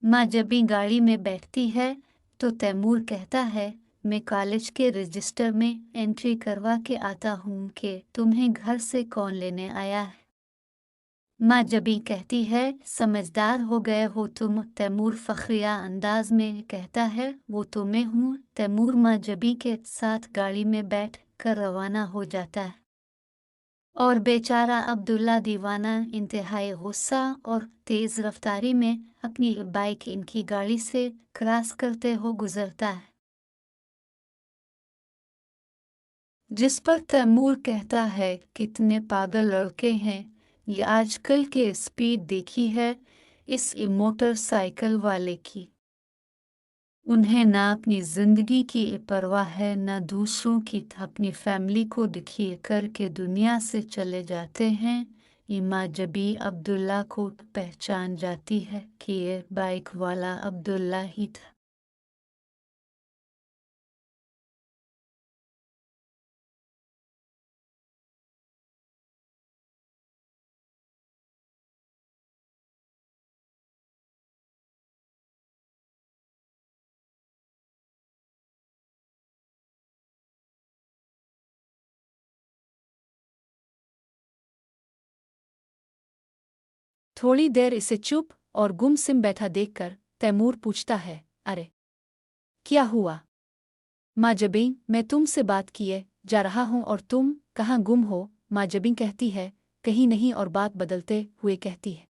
माँ जब भी गाड़ी में बैठती है तो तैमूर कहता है, मैं कॉलेज के रजिस्टर में एंट्री करवा के आता हूँ कि तुम्हें घर से कौन लेने आया है। माँ जब भी कहती है, समझदार हो गए हो तुम। तैमूर फखरिया अंदाज में कहता है, वो तो मैं हूँ। तैमूर माँ जबी के साथ गाड़ी में बैठ कर रवाना हो जाता है और बेचारा अब्दुल्ला दीवाना इंतहाई गुस्सा और तेज़ रफ्तारी में अपनी बाइक इनकी गाड़ी से क्रॉस करते हो गुजरता है, जिस पर तैमूर कहता है, कितने पागल लड़के हैं ये, आजकल के स्पीड देखी है इस मोटरसाइकिल वाले की। उन्हें ना अपनी जिंदगी की परवाह है ना दूसरों की। अपनी फैमिली को दुखी करके दुनिया से चले जाते हैं। इमा जबी अब्दुल्ला को पहचान जाती है कि ये बाइक वाला अब्दुल्ला ही था। थोड़ी देर इसे चुप और गुमसिम बैठा देखकर तैमूर पूछता है, अरे क्या हुआ? माँ जबीं, मैं तुमसे बात किए जा रहा हूँ और तुम कहाँ गुम हो? माँ जबीं कहती है, कहीं नहीं, और बात बदलते हुए कहती है,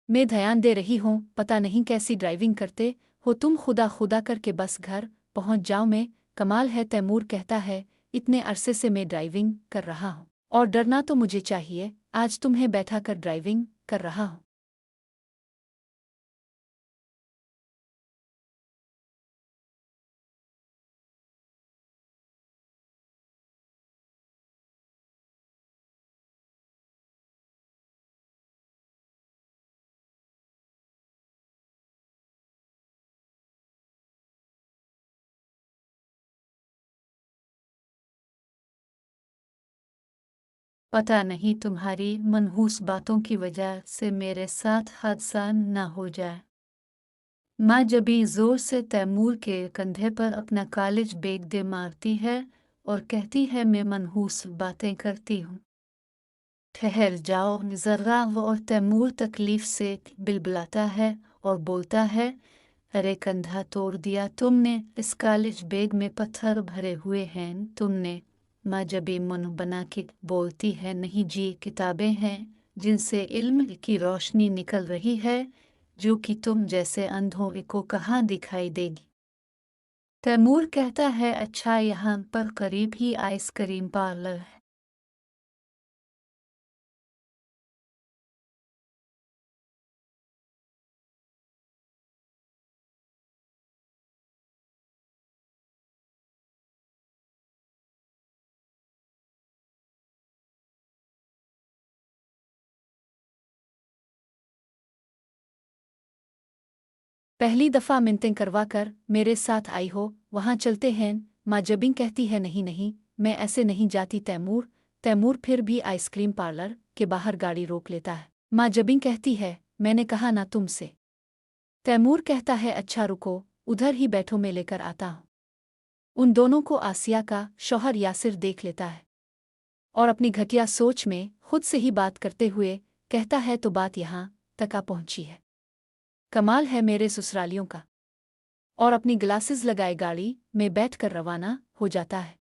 मैं ध्यान दे रही हूँ, पता नहीं कैसी ड्राइविंग करते हो तुम, खुदा खुदा करके बस घर पहुँच जाओ। मैं कमाल है, तैमूर कहता है, इतने अरसे से मैं ड्राइविंग कर रहा हूँ और डरना तो मुझे चाहिए, आज तुम्हें बैठा कर ड्राइविंग कर रहा हूँ। पता नहीं तुम्हारी मनहूस बातों की वजह से मेरे साथ हादसा न हो जाए। माँ जबी जोर से तैमूर के कंधे पर अपना कॉलेज बैग दे मारती है और कहती है, मैं मनहूस बातें करती हूँ, ठहर जाओ जरा। और तैमूर तकलीफ से बिलबिलाता है और बोलता है, अरे कंधा तोड़ दिया तुमने, इस कॉलेज बैग में पत्थर भरे हुए हैं तुमने। माँ जबी मुंह बना के बोलती है, नहीं जी, किताबें हैं जिनसे इल्म की रोशनी निकल रही है, जो कि तुम जैसे अंधों को कहाँ दिखाई देगी। तैमूर कहता है, अच्छा यहाँ पर करीब ही आइसक्रीम पार्लर है। पहली दफ़ा मिन्नतें करवा कर मेरे साथ आई हो, वहाँ चलते हैं। माँ जबीं कहती है, नहीं नहीं, मैं ऐसे नहीं जाती तैमूर। तैमूर फिर भी आइसक्रीम पार्लर के बाहर गाड़ी रोक लेता है। माँ जबीं कहती है, मैंने कहा ना तुमसे। तैमूर कहता है, अच्छा रुको, उधर ही बैठो, मैं लेकर आता हूँ। उन दोनों को आसिया का शौहर यासिर देख लेता है और अपनी घटिया सोच में खुद से ही बात करते हुए कहता है, तो बात यहाँ तक आ पहुँची है, कमाल है मेरे ससुरालियों का। और अपनी ग्लासेस लगाए गाड़ी में बैठकर रवाना हो जाता है।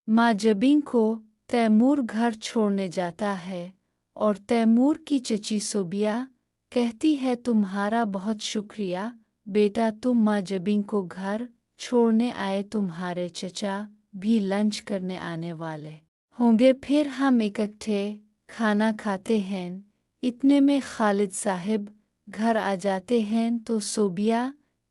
माँ जबीं को तैमूर घर छोड़ने जाता है اور تیمور کی چچی صوبیہ کہتی ہے تمہارا بہت شکریہ بیٹا، تم ماں جبیں کو گھر چھوڑنے آئے، تمہارے چچا بھی لنچ کرنے آنے والے ہوں گے، پھر ہم اکٹھے کھانا کھاتے ہیں۔ اتنے میں خالد صاحب گھر آ جاتے ہیں تو صوبیہ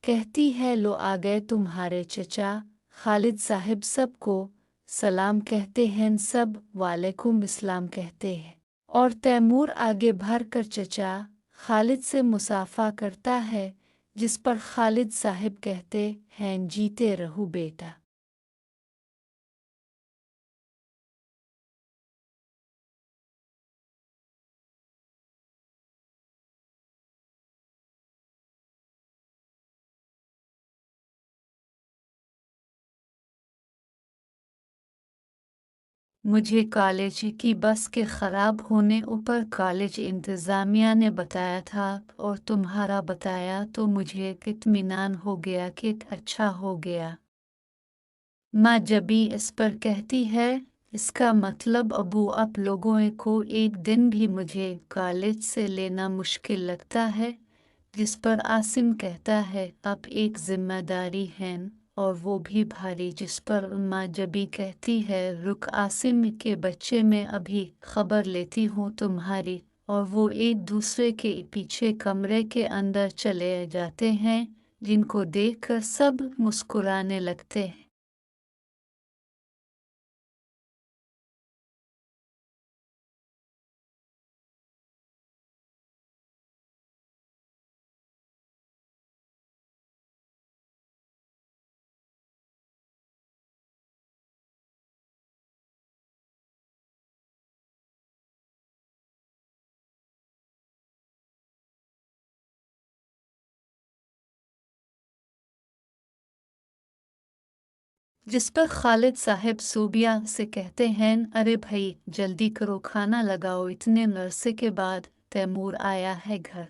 کہتی ہے لو آ گئے تمہارے چچا۔ خالد صاحب سب کو سلام کہتے ہیں، سب وعلیکم السلام کہتے ہیں، اور تیمور آگے بڑھ کر چچا خالد سے مصافحہ کرتا ہے، جس پر خالد صاحب کہتے ہیں جیتے رہو بیٹا۔ مجھے کالج کی بس کے خراب ہونے اوپر کالج انتظامیہ نے بتایا تھا، اور تمہارا بتایا تو مجھے اطمینان ہو گیا کہ اچھا ہو گیا۔ ماں جبی اس پر کہتی ہے اس کا مطلب ابو آپ لوگوں کو ایک دن بھی مجھے کالج سے لینا مشکل لگتا ہے، جس پر عاصم کہتا ہے آپ ایک ذمہ داری ہیں اور وہ بھی بھاری، جس پر ماں جبی کہتی ہے رک عاصم کے بچے، میں ابھی خبر لیتی ہوں تمہاری، اور وہ ایک دوسرے کے پیچھے کمرے کے اندر چلے جاتے ہیں، جن کو دیکھ کر سب مسکرانے لگتے ہیں۔ جس پر خالد صاحب صوبیہ سے کہتے ہیں ارے بھائی جلدی کرو کھانا لگاؤ، اتنے عرصے کے بعد تیمور آیا ہے گھر۔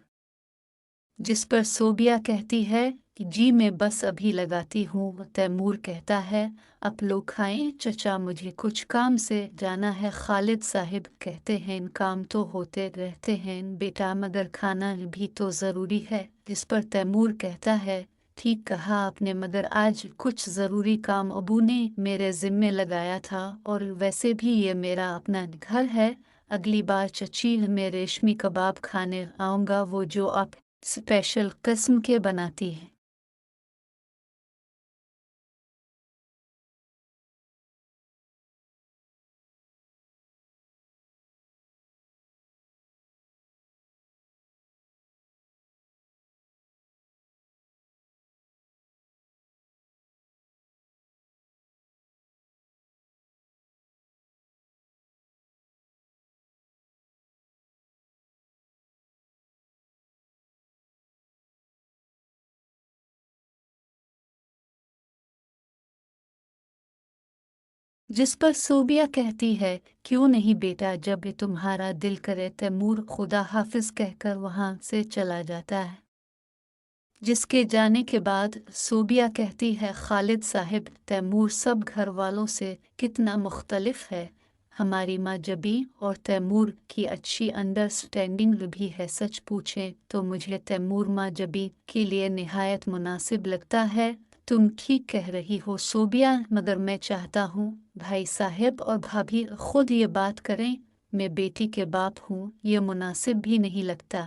جس پر صوبیہ کہتی ہے کہ جی میں بس ابھی لگاتی ہوں۔ تیمور کہتا ہے اب لوگ کھائیں چچا، مجھے کچھ کام سے جانا ہے۔ خالد صاحب کہتے ہیں کام تو ہوتے رہتے ہیں بیٹا، مگر کھانا بھی تو ضروری ہے۔ جس پر تیمور کہتا ہے ٹھیک کہا آپ نے، مگر آج کچھ ضروری کام ابو نے میرے ذمے لگایا تھا، اور ویسے بھی یہ میرا اپنا گھر ہے، اگلی بار چچی میں ریشمی کباب کھانے آؤں گا، وہ جو آپ اسپیشل قسم کے بناتی ہیں۔ جس پر صوبیہ کہتی ہے کیوں نہیں بیٹا، جب تمہارا دل کرے۔ تیمور خدا حافظ کہہ کر وہاں سے چلا جاتا ہے۔ جس کے جانے کے بعد صوبیہ کہتی ہے خالد صاحب تیمور سب گھر والوں سے کتنا مختلف ہے، ہماری ماں جبی اور تیمور کی اچھی انڈرسٹینڈنگ بھی ہے، سچ پوچھیں تو مجھے تیمور ماں جبی کے لیے نہایت مناسب لگتا ہے۔ تم ٹھیک کہہ رہی ہو صوبیہ، مگر میں چاہتا ہوں بھائی صاحب اور بھابھی خود یہ بات کریں، میں بیٹی کے باپ ہوں، یہ مناسب بھی نہیں لگتا۔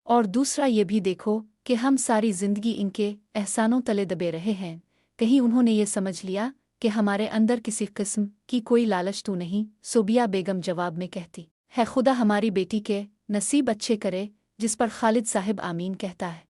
اور دوسرا یہ بھی دیکھو کہ ہم ساری زندگی ان کے احسانوں تلے دبے رہے ہیں، کہیں انہوں نے یہ سمجھ لیا کہ ہمارے اندر کسی قسم کی کوئی لالچ تو نہیں؟ صوبیہ بیگم جواب میں کہتی ہے خدا ہماری بیٹی کے نصیب اچھے کرے، جس پر خالد صاحب آمین کہتا ہے۔